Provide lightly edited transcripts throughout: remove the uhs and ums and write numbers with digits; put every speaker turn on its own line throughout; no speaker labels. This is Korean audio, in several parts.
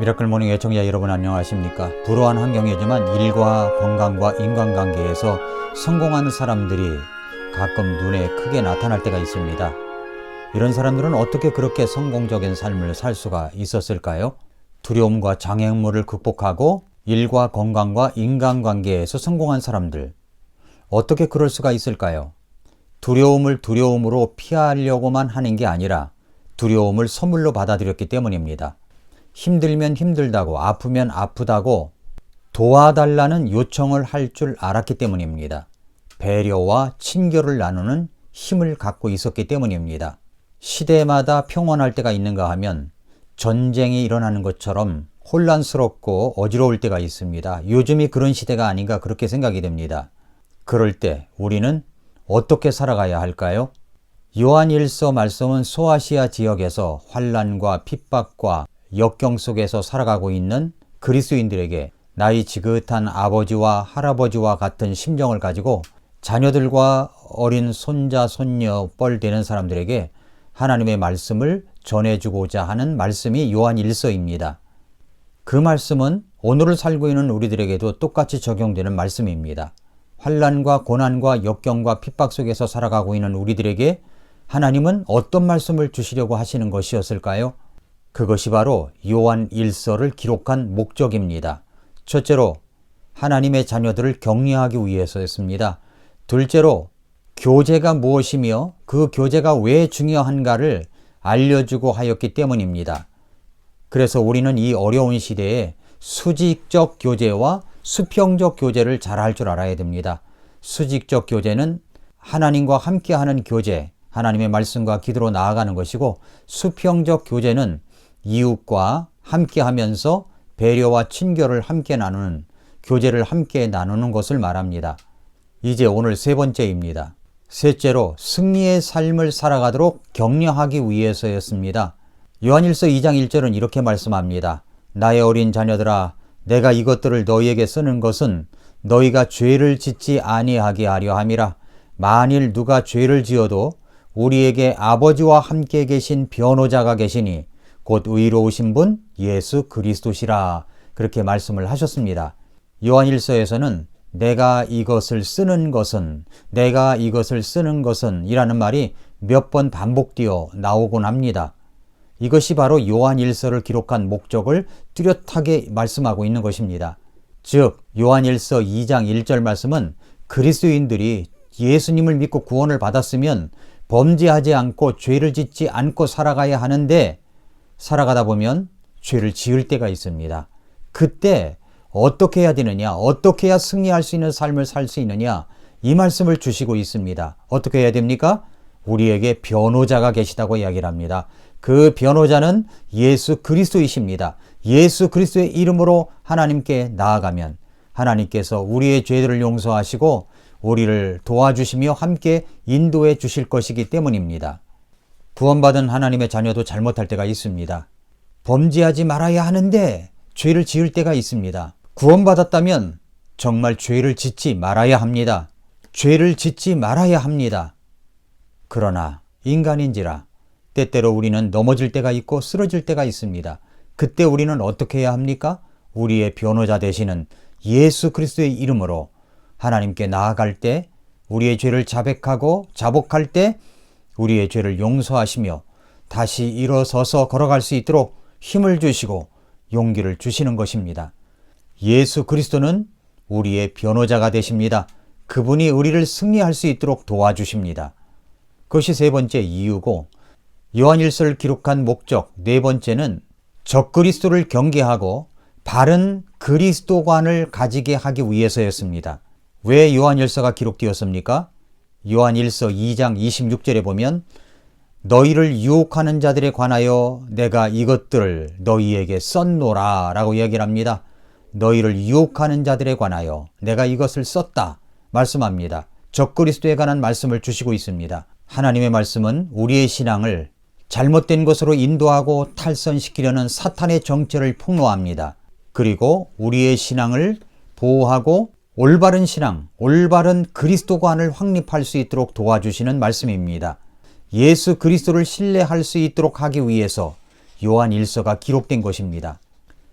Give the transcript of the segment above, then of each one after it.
미라클 모닝 애청자 여러분 안녕하십니까? 불우한 환경이지만 일과 건강과 인간관계에서 성공한 사람들이 가끔 눈에 크게 나타날 때가 있습니다. 이런 사람들은 어떻게 그렇게 성공적인 삶을 살 수가 있었을까요? 두려움과 장애물을 극복하고 일과 건강과 인간관계에서 성공한 사람들, 어떻게 그럴 수가 있을까요? 두려움을 두려움으로 피하려고만 하는 게 아니라 두려움을 선물로 받아들였기 때문입니다. 힘들면 힘들다고, 아프면 아프다고 도와달라는 요청을 할 줄 알았기 때문입니다. 배려와 친교를 나누는 힘을 갖고 있었기 때문입니다. 시대마다 평온할 때가 있는가 하면 전쟁이 일어나는 것처럼 혼란스럽고 어지러울 때가 있습니다. 요즘이 그런 시대가 아닌가 그렇게 생각이 됩니다. 그럴 때 우리는 어떻게 살아가야 할까요? 요한일서 말씀은 소아시아 지역에서 환난과 핍박과 역경 속에서 살아가고 있는 그리스도인들에게 나이 지긋한 아버지와 할아버지와 같은 심정을 가지고 자녀들과 어린 손자, 손녀, 뻘 되는 사람들에게 하나님의 말씀을 전해주고자 하는 말씀이 요한일서입니다. 그 말씀은 오늘을 살고 있는 우리들에게도 똑같이 적용되는 말씀입니다. 환난과 고난과 역경과 핍박 속에서 살아가고 있는 우리들에게 하나님은 어떤 말씀을 주시려고 하시는 것이었을까요? 그것이 바로 요한일서를 기록한 목적입니다. 첫째로 하나님의 자녀들을 격려하기 위해서였습니다. 둘째로 교제가 무엇이며 그 교제가 왜 중요한가를 알려주고 하였기 때문입니다. 그래서 우리는 이 어려운 시대에 수직적 교제와 수평적 교제를 잘 할 줄 알아야 됩니다. 수직적 교제는 하나님과 함께하는 교제, 하나님의 말씀과 기도로 나아가는 것이고, 수평적 교제는 이웃과 함께하면서 배려와 친교를 함께 나누는, 교제를 함께 나누는 것을 말합니다. 이제 오늘 세 번째입니다. 셋째로 승리의 삶을 살아가도록 격려하기 위해서였습니다. 요한일서 2장 1절은 이렇게 말씀합니다. 나의 어린 자녀들아, 내가 이것들을 너희에게 쓰는 것은 너희가 죄를 짓지 아니하게 하려 함이라. 만일 누가 죄를 지어도 우리에게 아버지와 함께 계신 변호자가 계시니 곧 의로우신 분 예수 그리스도시라. 그렇게 말씀을 하셨습니다. 요한일서에서는 내가 이것을 쓰는 것은 이라는 말이 몇 번 반복되어 나오곤 합니다. 이것이 바로 요한일서를 기록한 목적을 뚜렷하게 말씀하고 있는 것입니다. 즉 요한일서 2장 1절 말씀은 그리스도인들이 예수님을 믿고 구원을 받았으면 범죄하지 않고 죄를 짓지 않고 살아가야 하는데, 살아가다 보면 죄를 지을 때가 있습니다. 그때 어떻게 해야 되느냐, 어떻게 해야 승리할 수 있는 삶을 살 수 있느냐, 이 말씀을 주시고 있습니다. 어떻게 해야 됩니까? 우리에게 변호자가 계시다고 이야기를 합니다. 그 변호자는 예수 그리스도이십니다. 예수 그리스도의 이름으로 하나님께 나아가면 하나님께서 우리의 죄들을 용서하시고 우리를 도와주시며 함께 인도해 주실 것이기 때문입니다. 구원받은 하나님의 자녀도 잘못할 때가 있습니다. 범죄하지 말아야 하는데 죄를 지을 때가 있습니다. 구원받았다면 정말 죄를 짓지 말아야 합니다. 죄를 짓지 말아야 합니다. 그러나 인간인지라 때때로 우리는 넘어질 때가 있고 쓰러질 때가 있습니다. 그때 우리는 어떻게 해야 합니까? 우리의 변호자 되시는 예수 그리스도의 이름으로 하나님께 나아갈 때, 우리의 죄를 자복할 때 우리의 죄를 용서하시며 다시 일어서서 걸어갈 수 있도록 힘을 주시고 용기를 주시는 것입니다. 예수 그리스도는 우리의 변호자가 되십니다. 그분이 우리를 승리할 수 있도록 도와주십니다. 그것이 세 번째 이유고, 요한일서를 기록한 목적 네 번째는 적그리스도를 경계하고 바른 그리스도관을 가지게 하기 위해서였습니다. 왜 요한일서가 기록되었습니까? 요한일서 2장 26절에 보면 너희를 유혹하는 자들에 관하여 내가 이것들을 너희에게 썼노라 라고 이야기를 합니다. 너희를 유혹하는 자들에 관하여 내가 이것을 썼다 말씀합니다. 적그리스도에 관한 말씀을 주시고 있습니다. 하나님의 말씀은 우리의 신앙을 잘못된 것으로 인도하고 탈선시키려는 사탄의 정체를 폭로합니다. 그리고 우리의 신앙을 보호하고 올바른 신앙, 올바른 그리스도관을 확립할 수 있도록 도와주시는 말씀입니다. 예수 그리스도를 신뢰할 수 있도록 하기 위해서 요한일서가 기록된 것입니다.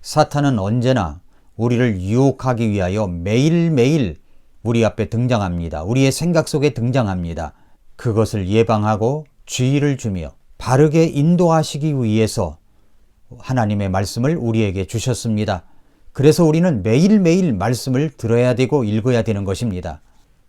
사탄은 언제나 우리를 유혹하기 위하여 매일매일 우리 앞에 등장합니다. 우리의 생각 속에 등장합니다. 그것을 예방하고 주의를 주며 바르게 인도하시기 위해서 하나님의 말씀을 우리에게 주셨습니다. 그래서 우리는 매일매일 말씀을 들어야 되고 읽어야 되는 것입니다.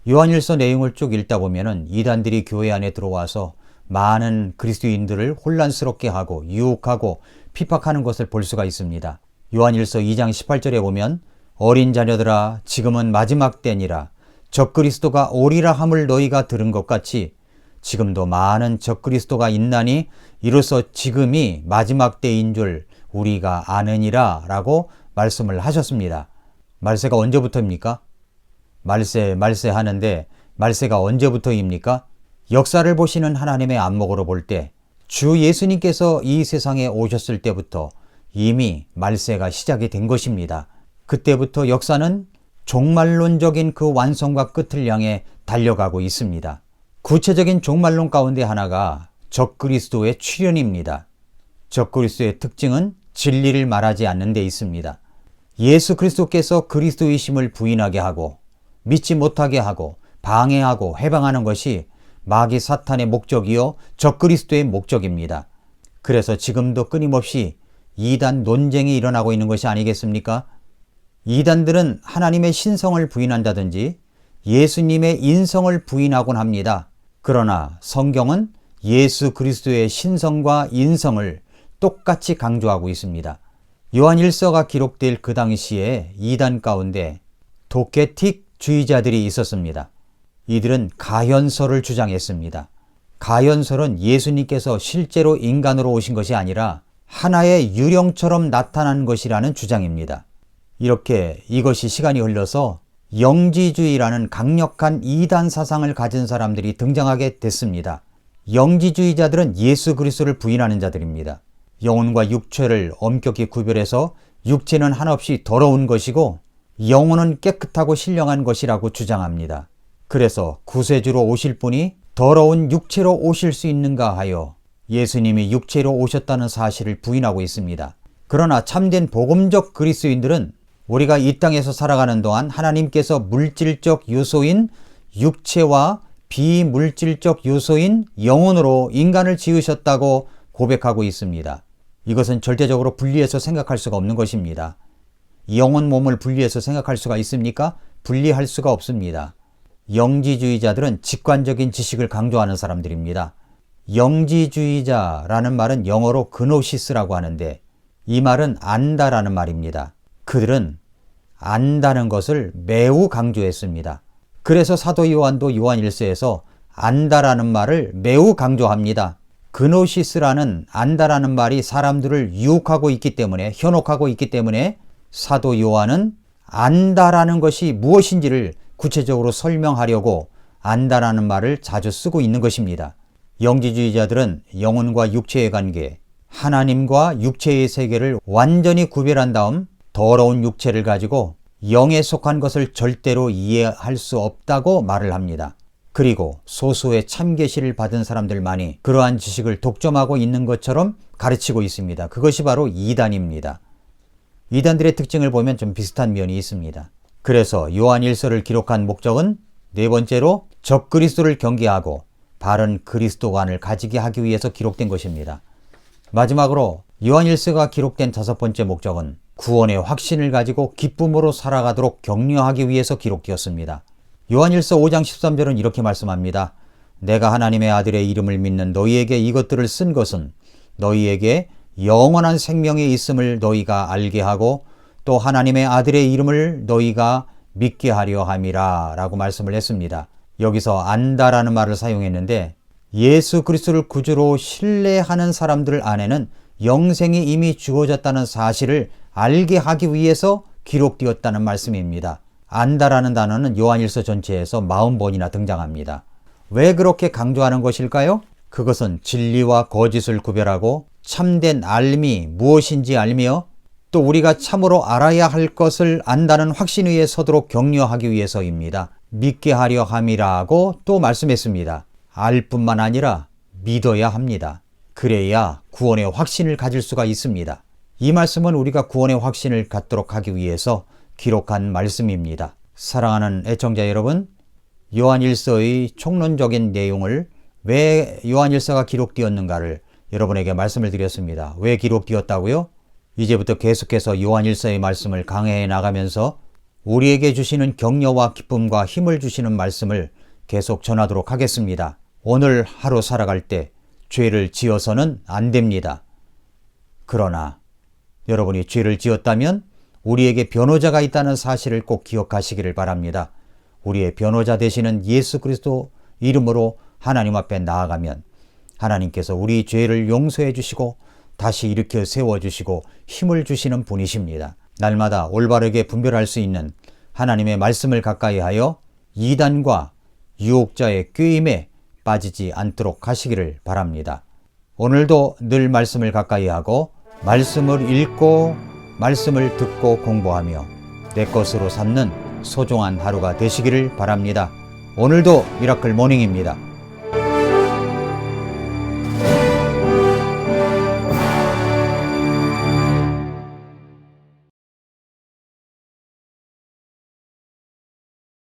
요한일서 내용을 쭉 읽다 보면은 이단들이 교회 안에 들어와서 많은 그리스도인들을 혼란스럽게 하고 유혹하고 핍박하는 것을 볼 수가 있습니다. 요한일서 2장 18절에 보면 어린 자녀들아 지금은 마지막 때니라 적그리스도가 오리라 함을 너희가 들은 것 같이 지금도 많은 적그리스도가 있나니 이로써 지금이 마지막 때인 줄 우리가 아느니라 라고 말씀을 하셨습니다. 말세가 언제부터입니까? 말세 하는데 말세가 언제부터입니까? 역사를 보시는 하나님의 안목으로 볼 때 주 예수님께서 이 세상에 오셨을 때부터 이미 말세가 시작이 된 것입니다. 그때부터 역사는 종말론적인 그 완성과 끝을 향해 달려가고 있습니다. 구체적인 종말론 가운데 하나가 적그리스도의 출현입니다. 적그리스도의 특징은 진리를 말하지 않는 데 있습니다. 예수 그리스도께서 그리스도이심을 부인하게 하고 믿지 못하게 하고 방해하고 해방하는 것이 마귀 사탄의 목적이요 적그리스도의 목적입니다. 그래서 지금도 끊임없이 이단 논쟁이 일어나고 있는 것이 아니겠습니까? 이단들은 하나님의 신성을 부인한다든지 예수님의 인성을 부인하곤 합니다. 그러나 성경은 예수 그리스도의 신성과 인성을 똑같이 강조하고 있습니다. 요한 1서가 기록될 그 당시에 이단 가운데 도케틱주의자들이 있었습니다. 이들은 가현설을 주장했습니다. 가현설은 예수님께서 실제로 인간으로 오신 것이 아니라 하나의 유령처럼 나타난 것이라는 주장입니다. 이렇게 이것이 시간이 흘러서 영지주의라는 강력한 이단 사상을 가진 사람들이 등장하게 됐습니다. 영지주의자들은 예수 그리스도를 부인하는 자들입니다. 영혼과 육체를 엄격히 구별해서 육체는 한없이 더러운 것이고 영혼은 깨끗하고 신령한 것이라고 주장합니다. 그래서 구세주로 오실 분이 더러운 육체로 오실 수 있는가 하여 예수님이 육체로 오셨다는 사실을 부인하고 있습니다. 그러나 참된 복음적 그리스도인들은 우리가 이 땅에서 살아가는 동안 하나님께서 물질적 요소인 육체와 비물질적 요소인 영혼으로 인간을 지으셨다고 고백하고 있습니다. 이것은 절대적으로 분리해서 생각할 수가 없는 것입니다. 영혼 몸을 분리해서 생각할 수가 있습니까? 분리할 수가 없습니다. 영지주의자들은 직관적인 지식을 강조하는 사람들입니다. 영지주의자라는 말은 영어로 그노시스라고 하는데 이 말은 안다라는 말입니다. 그들은 안다는 것을 매우 강조했습니다. 그래서 사도 요한도 요한 1서에서 안다라는 말을 매우 강조합니다. 그노시스라는 안다라는 말이 사람들을 유혹하고 있기 때문에 현혹하고 있기 때문에 사도 요한은 안다라는 것이 무엇인지를 구체적으로 설명하려고 안다라는 말을 자주 쓰고 있는 것입니다. 영지주의자들은 영혼과 육체의 관계, 하나님과 육체의 세계를 완전히 구별한 다음 더러운 육체를 가지고 영에 속한 것을 절대로 이해할 수 없다고 말을 합니다. 그리고 소수의 참계시를 받은 사람들만이 그러한 지식을 독점하고 있는 것처럼 가르치고 있습니다. 그것이 바로 이단입니다. 이단들의 특징을 보면 좀 비슷한 면이 있습니다. 그래서 요한 1서를 기록한 목적은 네 번째로 적그리스도를 경계하고 바른 그리스도관을 가지게 하기 위해서 기록된 것입니다. 마지막으로 요한 1서가 기록된 다섯 번째 목적은 구원의 확신을 가지고 기쁨으로 살아가도록 격려하기 위해서 기록되었습니다. 요한 1서 5장 13절은 이렇게 말씀합니다. 내가 하나님의 아들의 이름을 믿는 너희에게 이것들을 쓴 것은 너희에게 영원한 생명이 있음을 너희가 알게 하고 또 하나님의 아들의 이름을 너희가 믿게 하려 함이라 라고 말씀을 했습니다. 여기서 안다라는 말을 사용했는데 예수 그리스도를 구주로 신뢰하는 사람들 안에는 영생이 이미 주어졌다는 사실을 알게 하기 위해서 기록되었다는 말씀입니다. 안다라는 단어는 요한 1서 전체에서 40번이나 등장합니다. 왜 그렇게 강조하는 것일까요? 그것은 진리와 거짓을 구별하고 참된 알미 무엇인지 알며 또 우리가 참으로 알아야 할 것을 안다는 확신 위에 서도록 격려하기 위해서입니다. 믿게 하려 함이라고 또 말씀했습니다. 알 뿐만 아니라 믿어야 합니다. 그래야 구원의 확신을 가질 수가 있습니다. 이 말씀은 우리가 구원의 확신을 갖도록 하기 위해서 기록한 말씀입니다. 사랑하는 애청자 여러분, 요한일서의 총론적인 내용을 왜 요한일서가 기록되었는가를 여러분에게 말씀을 드렸습니다. 왜 기록되었다고요? 이제부터 계속해서 요한일서의 말씀을 강해해 나가면서 우리에게 주시는 격려와 기쁨과 힘을 주시는 말씀을 계속 전하도록 하겠습니다. 오늘 하루 살아갈 때 죄를 지어서는 안 됩니다. 그러나 여러분이 죄를 지었다면 우리에게 변호자가 있다는 사실을 꼭 기억하시기를 바랍니다. 우리의 변호자 되시는 예수 그리스도 이름으로 하나님 앞에 나아가면 하나님께서 우리 죄를 용서해 주시고 다시 일으켜 세워주시고 힘을 주시는 분이십니다. 날마다 올바르게 분별할 수 있는 하나님의 말씀을 가까이 하여 이단과 유혹자의 꾀임에 빠지지 않도록 하시기를 바랍니다. 오늘도 늘 말씀을 가까이 하고 말씀을 읽고 말씀을 듣고 공부하며 내 것으로 삼는 소중한 하루가 되시기를 바랍니다. 오늘도 미라클 모닝입니다.